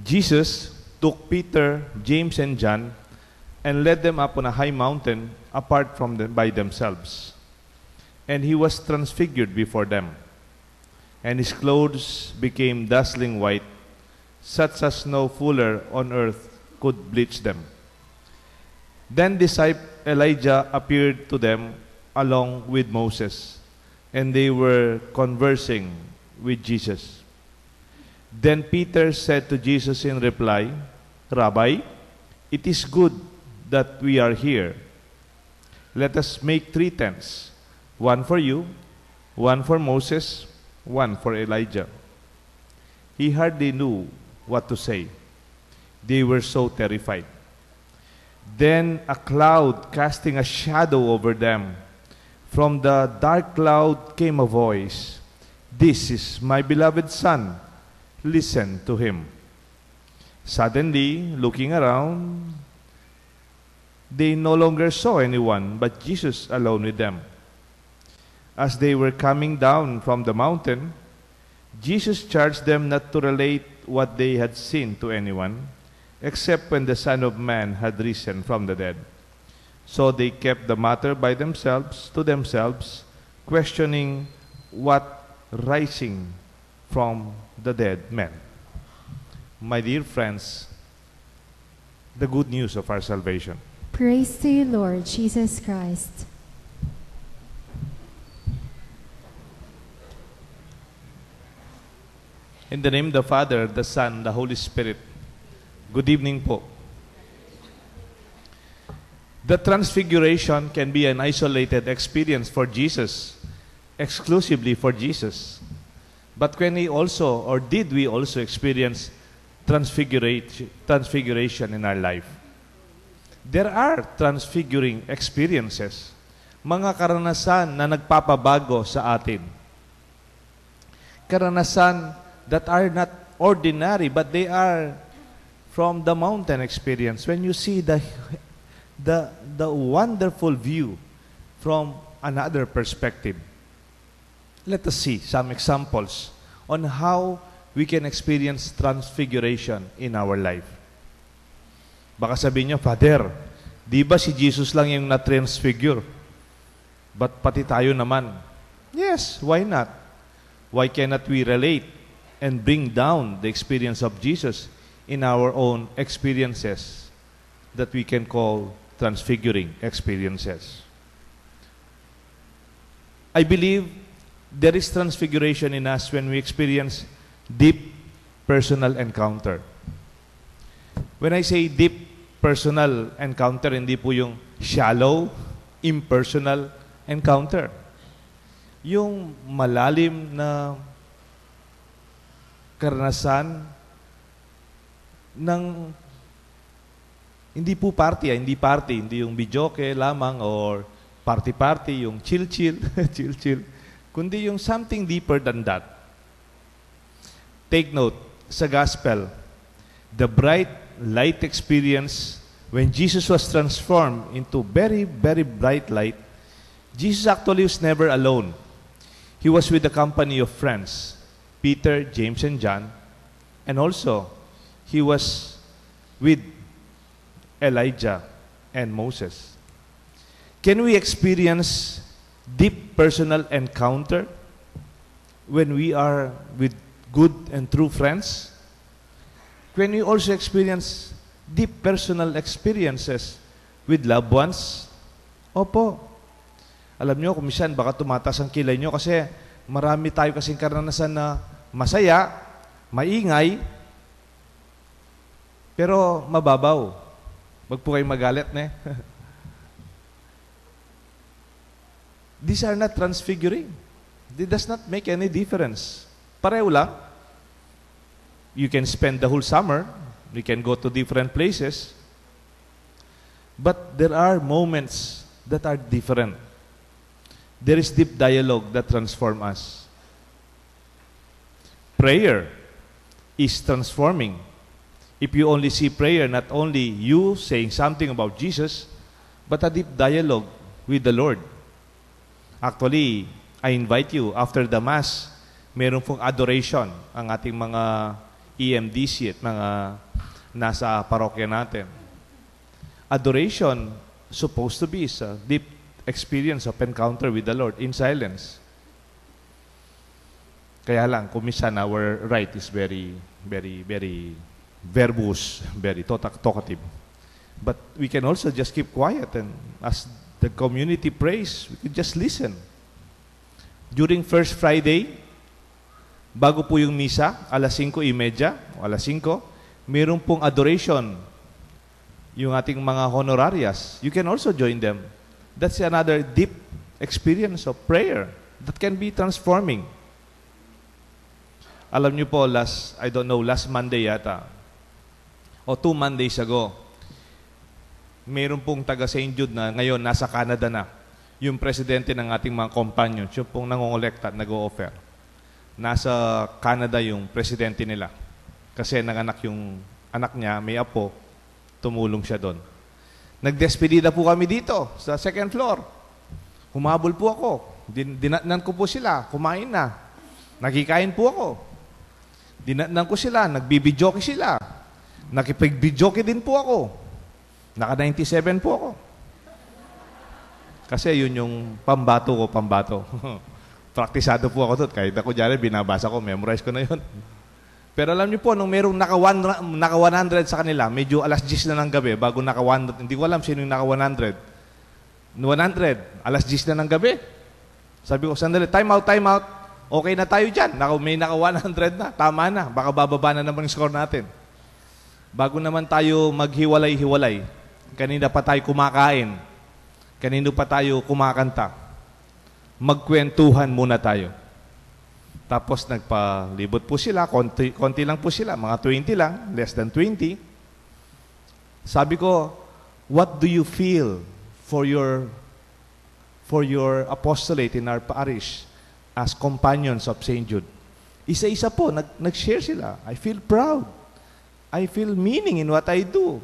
Jesus took Peter, James, and John and led them up on a high mountain apart from them by themselves. And he was transfigured before them, and his clothes became dazzling white, such as no fuller on earth could bleach them. Then Elijah appeared to them along with Moses, and they were conversing with Jesus. Then Peter said to Jesus in reply, Rabbi, it is good that we are here. Let us make 3 tents, one for you, one for Moses, one for Elijah. He hardly knew what to say. They were so terrified. Then a cloud casting a shadow over them. From the dark cloud came a voice, This is my beloved Son. Listen to him. Suddenly, looking around, they no longer saw anyone but Jesus alone with them. As they were coming down from the mountain, Jesus charged them not to relate what they had seen to anyone, except when the Son of Man had risen from the dead. So they kept the matter to themselves, questioning what rising from the dead meant. My dear friends, the good news of our salvation. Praise to you, Lord Jesus Christ. In the name of the Father, the Son, the Holy Spirit. Good evening po. The Transfiguration can be an isolated experience for Jesus, exclusively for Jesus. But when did we also experience transfiguration in our life? There are transfiguring experiences, mga karanasan na nagpapabago sa atin. Karanasan that are not ordinary, but they are from the mountain experience. When you see the wonderful view from another perspective. Let us see some examples on how we can experience transfiguration in our life. Baka sabihin niyo, Father, di ba si Jesus lang yung na-transfigure? But pati tayo naman. Yes, why not? Why cannot we relate and bring down the experience of Jesus in our own experiences that we can call transfiguring experiences? I believe there is transfiguration in us when we experience deep personal encounter. When I say deep personal encounter, hindi po yung shallow, impersonal encounter. Yung malalim na karanasan ng hindi yung videoke lamang or party, yung chill-chill, kundi yung something deeper than that. Take note, sa gospel, the bright light experience when Jesus was transformed into very, very bright light, Jesus actually was never alone. He was with the company of friends, Peter, James, and John, and also he was with Elijah and Moses. Can we experience deep personal encounter when we are with good and true friends? Can we also experience deep personal experiences with loved ones? Opo. Alam nyo, kung minsan baka tumatas ang kilay nyo kasi marami tayo kasing karanasan na masaya, maingay, pero mababaw. Wag po kayong magalit, ne? These are not transfiguring. It does not make any difference. Pareho lang. You can spend the whole summer. You can go to different places. But there are moments that are different. There is deep dialogue that transforms us. Prayer is transforming. If you only see prayer, not only you saying something about Jesus, but a deep dialogue with the Lord. Actually, I invite you, after the Mass, meron pong adoration ang ating mga EMDC at mga nasa parokya natin. Adoration supposed to be a deep experience of encounter with the Lord in silence. Kaya lang, kumisan our right is very, very, very verbose, very talkative. But we can also just keep quiet and as the community prays, we can just listen. During First Friday, bago po yung misa, alas 5:30 o alas 5, mayroon pong adoration yung ating mga honorarias. You can also join them. That's another deep experience of prayer that can be transforming. Alam niyo po, last Monday yata, o 2 Mondays ago, mayroon pong taga St. Jude na ngayon nasa Canada na. Yung presidente ng ating mga companions, yung pong nangongolekta at nag-o-offer. Nasa Canada yung presidente nila. Kasi nanganak yung anak niya, may apo, tumulong siya doon. Nagdespedida po kami dito sa second floor. Humabol po ako. Dinatnan ko po sila, kumain na. Nakikain po ako. Dinatnan ko sila, nagbibidyoke sila. Nakipag-bidyoke din po ako. Naka-97 po ako. Kasi yun yung pambato ko. Praktisado po ako doon. Kahit ako dyan, binabasa ko, memorize ko na yun. Pero alam niyo po, nung merong naka 100 sa kanila, medyo alas 10 na ng gabi, bago naka 100, hindi ko alam sino yung naka 100. 100, alas 10 na ng gabi. Sabi ko, sandali, time out. Okay na tayo dyan. May naka 100 na. Tama na. Baka bababa na naman yung score natin. Bago naman tayo maghiwalay-hiwalay, kanina pa tayo kumakain, kanina pa tayo kumakanta, magkwentuhan muna tayo. Tapos nagpalibot po sila, konti lang po sila, mga 20 lang, less than 20. Sabi ko, what do you feel for your apostolate in our parish as companions of St. Jude? Isa-isa po, nag-share sila. I feel proud. I feel meaning in what I do.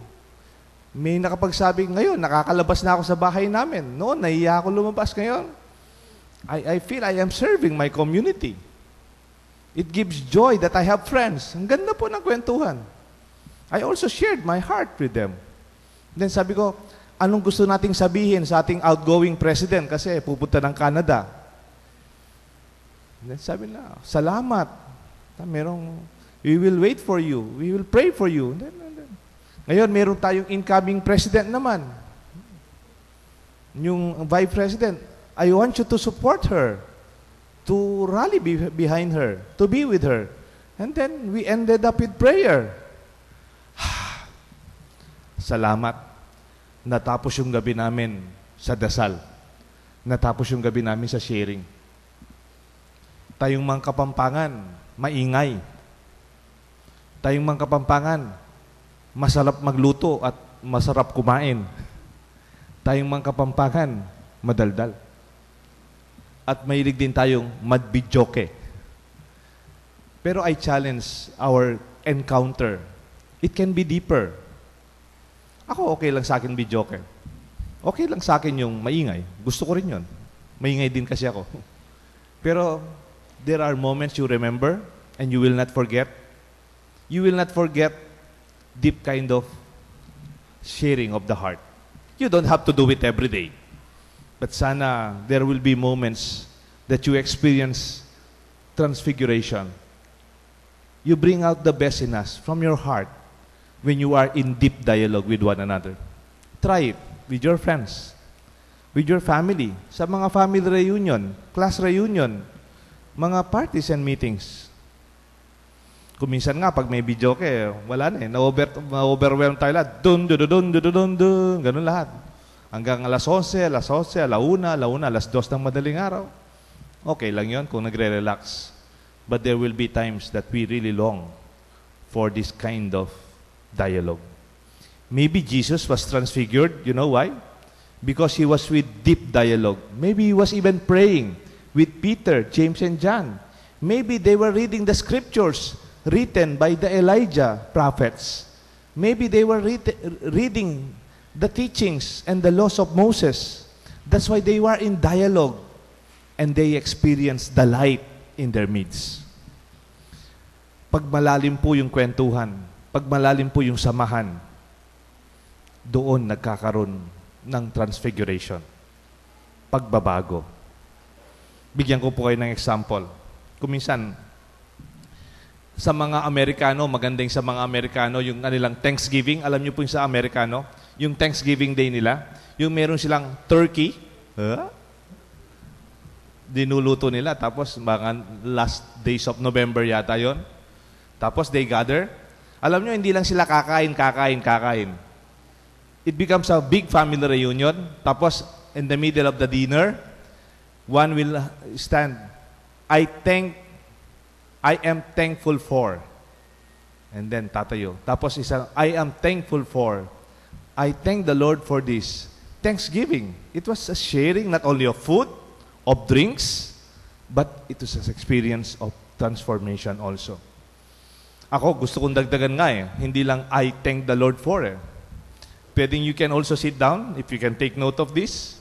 May nakapagsabi ngayon, nakakalabas na ako sa bahay namin. Noon, nahiya ako lumabas ngayon. I feel I am serving my community. It gives joy that I have friends. Ang ganda po ng kwentuhan. I also shared my heart with them. Then sabi ko, anong gusto nating sabihin sa ating outgoing president kasi pupunta ng Canada? Then sabi na, salamat. We will wait for you. We will pray for you. Ngayon, meron tayong incoming president naman. Yung vice president, I want you to support her, to rally behind her, to be with her. And then, we ended up with prayer. Salamat. Natapos yung gabi namin sa dasal. Natapos yung gabi namin sa sharing. Tayong mga Kapampangan, maingay. Tayong mga Kapampangan, masarap magluto at masarap kumain. Tayong mga Kapampangan, madaldal. At mahilig din tayong madbidyoke. Pero I challenge our encounter. It can be deeper. Ako okay lang sa akin bidyoke. Okay lang sa akin yung maingay. Gusto ko rin yun. Maingay din kasi ako. Pero there are moments you remember and you will not forget. You will not forget deep kind of sharing of the heart. You don't have to do it every day. But sana there will be moments that you experience transfiguration. You bring out the best in us from your heart when you are in deep dialogue with one another. Try it with your friends, with your family, sa mga family reunion, class reunion, mga parties and meetings. Kuminsan nga, pag may video wala na na-overwhelm tayo lahat. Dun, ganun lahat. Hanggang alas 11, alauna, alas 2 ng madaling araw. Okay lang yon kung nagre-relax. But there will be times that we really long for this kind of dialogue. Maybe Jesus was transfigured. You know why? Because he was with deep dialogue. Maybe he was even praying with Peter, James, and John. Maybe they were reading the scriptures written by the Elijah prophets. Maybe they were reading the teachings and the laws of Moses. That's why they were in dialogue and they experienced the light in their midst. pag malalim po yung kwentuhan, pag malalim po yung samahan, doon nagkakaroon ng transfiguration. Pagbabago. Bigyan ko po kayo ng example. Kuminsan, sa mga Amerikano, magandang sa mga Amerikano, yung kanilang Thanksgiving, alam niyo po yung sa Amerikano, yung Thanksgiving Day nila, yung meron silang turkey, dinuluto nila, tapos mga last days of November yata yon. Tapos they gather. Alam niyo, hindi lang sila kakain. It becomes a big family reunion. Tapos, in the middle of the dinner, one will stand, I am thankful for. And then tatayo. Tapos isa, I am thankful for. I thank the Lord for this. Thanksgiving. It was a sharing not only of food, of drinks, but it was an experience of transformation also. Ako, gusto kong dagdagan nga Hindi lang I thank the Lord for Pwedeng you can also sit down, if you can take note of this.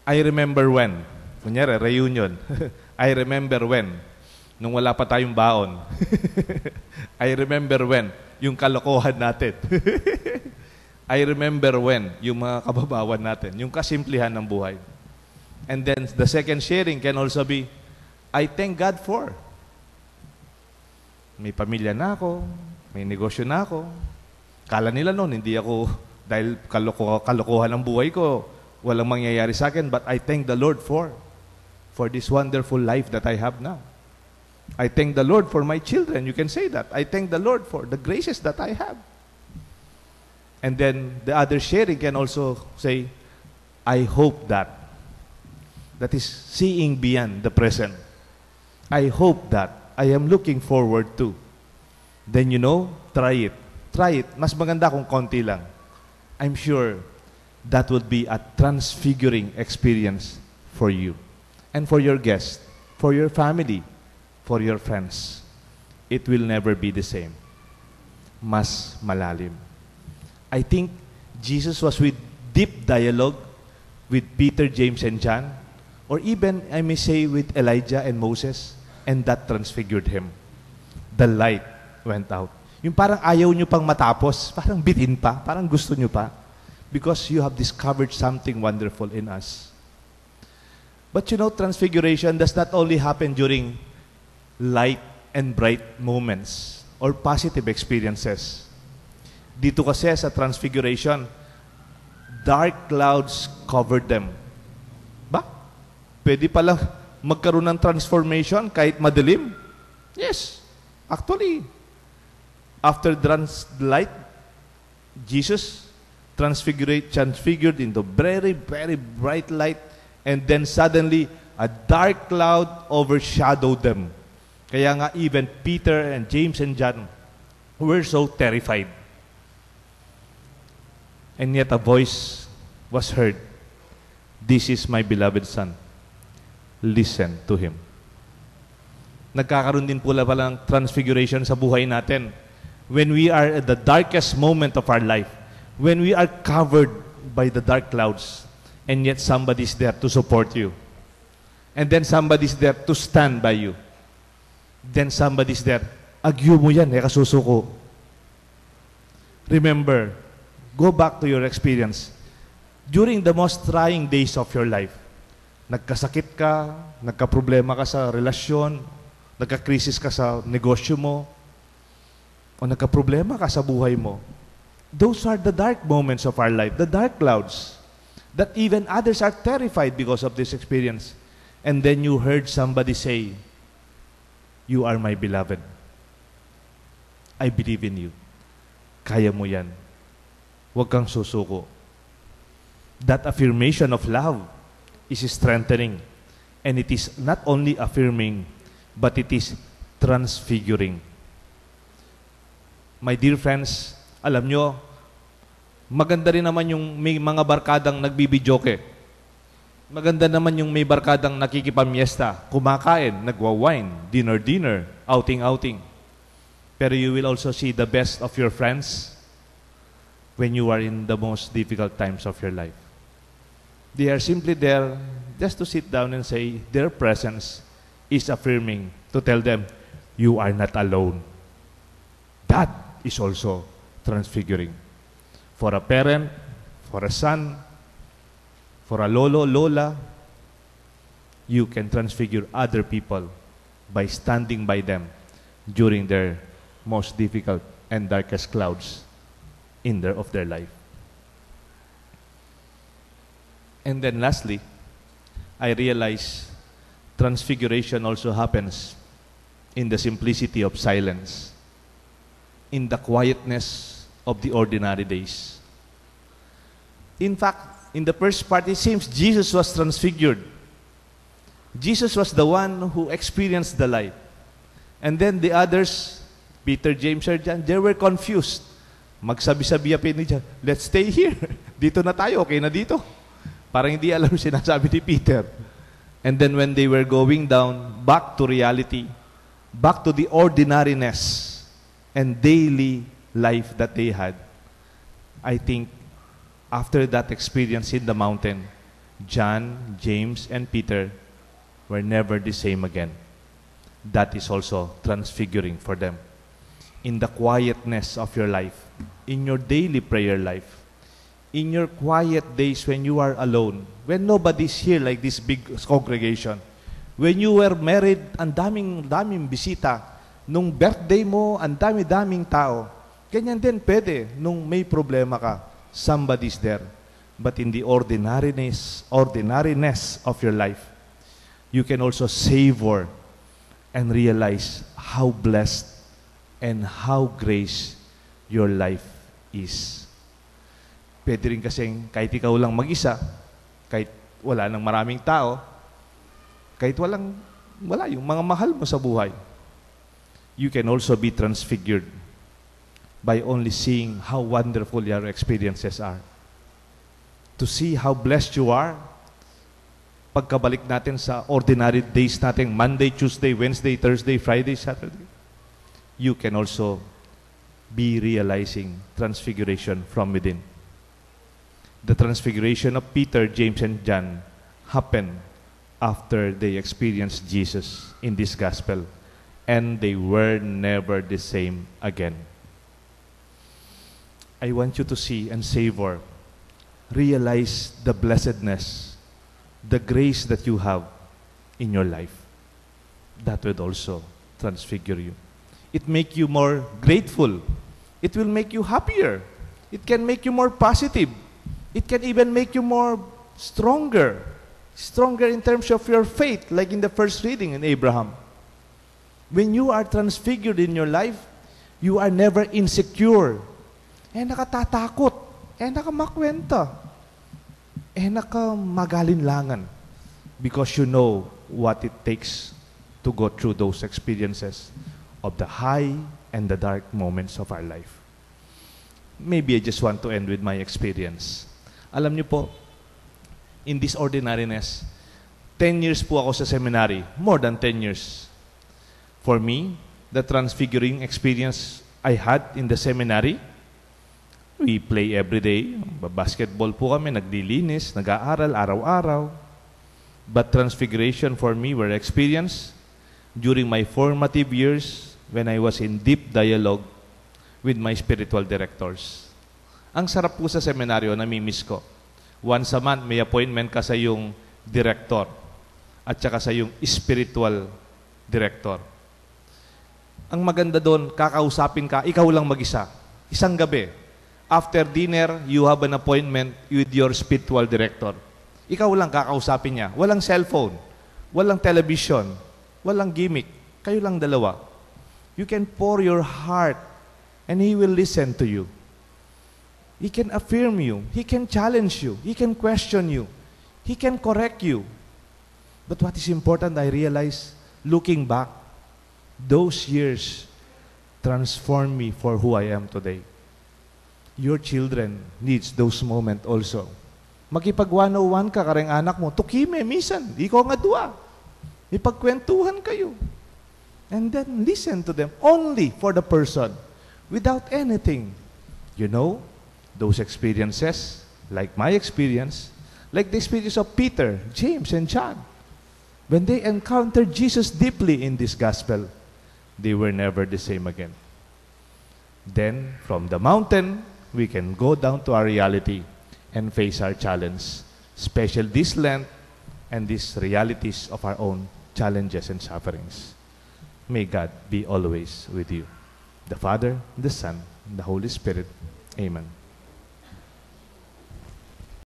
I remember when. Kunyari, reunion. I remember when. Nung wala pa tayong baon. I remember when. Yung kalokohan natin. I remember when. Yung mga kababawan natin. Yung kasimplihan ng buhay. And then, the second sharing can also be, I thank God for. May pamilya na ako. May negosyo na ako. Kala nila noon, hindi ako, dahil kalokohan ng buhay ko, walang mangyayari sa akin, but I thank the Lord for this wonderful life that I have now. I thank the Lord for my children. You can say that. I thank the Lord for the graces that I have. And then the other sharing can also say, I hope that. That is seeing beyond the present. I hope that. I am looking forward to. Then try it. Try it. Mas maganda kung konti lang. I'm sure that would be a transfiguring experience for you. And for your guests. For your family. For your friends, it will never be the same. Mas malalim. I think Jesus was with deep dialogue with Peter, James, and John, or even, I may say, with Elijah and Moses, and that transfigured him. The light went out. Yung parang ayaw nyo pang matapos, parang bitin pa, parang gusto nyo pa, because you have discovered something wonderful in us. But transfiguration does not only happen during light and bright moments or positive experiences. Dito kasi sa transfiguration, dark clouds covered them. Ba? Pwede palang magkaroon ng transformation kahit madilim? Yes. Actually, after the light, Jesus transfigured into very, very bright light, and then suddenly a dark cloud overshadowed them. Kaya nga even Peter and James and John were so terrified. And yet a voice was heard. This is my beloved Son. Listen to Him. Nagkakaroon din pala ng transfiguration sa buhay natin. When we are at the darkest moment of our life, when we are covered by the dark clouds, and yet somebody's there to support you. And then somebody's there to stand by you. Then somebody's there, agyo mo yan, kasusuko. Remember, go back to your experience. During the most trying days of your life, nagkasakit ka, nagkaproblema ka sa relasyon, nagkakrisis ka sa negosyo mo, o nagkaproblema ka sa buhay mo. Those are the dark moments of our life, the dark clouds, that even others are terrified because of this experience. And then you heard somebody say, you are my beloved. I believe in you. Kaya mo yan. Huwag kang susuko. That affirmation of love is strengthening. And it is not only affirming, but it is transfiguring. My dear friends, alam nyo, maganda rin naman yung may mga barkadang nagbibidyoke. Maganda naman yung may barkadang nakikipamiesta, kumakain, nagwa-wine, dinner, outing. Pero you will also see the best of your friends when you are in the most difficult times of your life. They are simply there just to sit down and say their presence is affirming, to tell them, you are not alone. That is also transfiguring. For a parent, for a son, for a lolo, lola, you can transfigure other people by standing by them during their most difficult and darkest clouds of their life. And then lastly, I realize transfiguration also happens in the simplicity of silence, in the quietness of the ordinary days. In fact, in the first part, it seems Jesus was transfigured. Jesus was the one who experienced the light. And then the others, Peter, James, or John, they were confused. Magsabi-sabi pa ni John, let's stay here. Dito na tayo, okay na dito. Parang hindi alam sinasabi ni Peter. And then when they were going down, back to reality, back to the ordinariness and daily life that they had, I think after that experience in the mountain, John, James, and Peter were never the same again. That is also transfiguring for them. In the quietness of your life, in your daily prayer life, in your quiet days when you are alone, when nobody's here like this big congregation, when you were married, ang daming bisita, nung birthday mo, ang daming tao, ganyan din pwede, nung may problema ka, somebody's there. But in the ordinariness of your life, you can also savor and realize how blessed and how grace your life is. Pwede rin kasing kahit ikaw lang mag-isa, kahit wala nang maraming tao, kahit wala yung mga mahal mo sa buhay, you can also be transfigured by only seeing how wonderful your experiences are. To see how blessed you are, pagkabalik natin sa ordinary days natin, Monday, Tuesday, Wednesday, Thursday, Friday, Saturday, you can also be realizing transfiguration from within. The transfiguration of Peter, James, and John happened after they experienced Jesus in this gospel, and they were never the same again. I want you to see and savor, realize the blessedness, the grace that you have in your life. That would also transfigure you. It make you more grateful. It will make you happier. It can make you more positive. It can even make you more stronger in terms of your faith, like in the first reading in Abraham. When you are transfigured in your life, you are never insecure. Nakatatakot. Nakamakwenta. Nakamagalinlangan. Because you know what it takes to go through those experiences of the high and the dark moments of our life. Maybe I just want to end with my experience. Alam niyo po, in this ordinariness, 10 years po ako sa seminary. More than 10 years. For me, the transfiguring experience I had in the seminary, we play every day. Basketball po kami, naglilinis, nag-aaral, araw-araw. But transfiguration for me were experienced during my formative years when I was in deep dialogue with my spiritual directors. Ang sarap po sa seminaryo, namimiss ko. Once a month, may appointment ka sa yung director at saka sa yung spiritual director. Ang maganda doon, kakausapin ka, ikaw lang mag-isa. Isang gabi. After dinner, you have an appointment with your spiritual director. Ikaw lang kakausapin niya. Walang cellphone, walang television, walang gimmick. Kayo lang dalawa. You can pour your heart and He will listen to you. He can affirm you. He can challenge you. He can question you. He can correct you. But what is important, I realize, looking back, those years transformed me for who I am today. Your children needs those moments also. Makipag-101 ka, kareng anak mo, tukime, misan, ikaw nga dua. Ipagkwentuhan kayo. And then listen to them only for the person, without anything. You know, those experiences, like my experience, like the experience of Peter, James, and John, when they encountered Jesus deeply in this gospel, they were never the same again. Then, from the mountain, we can go down to our reality and face our challenge, especially this Lent and these realities of our own challenges and sufferings. May God be always with you. The Father, the Son, and the Holy Spirit. Amen.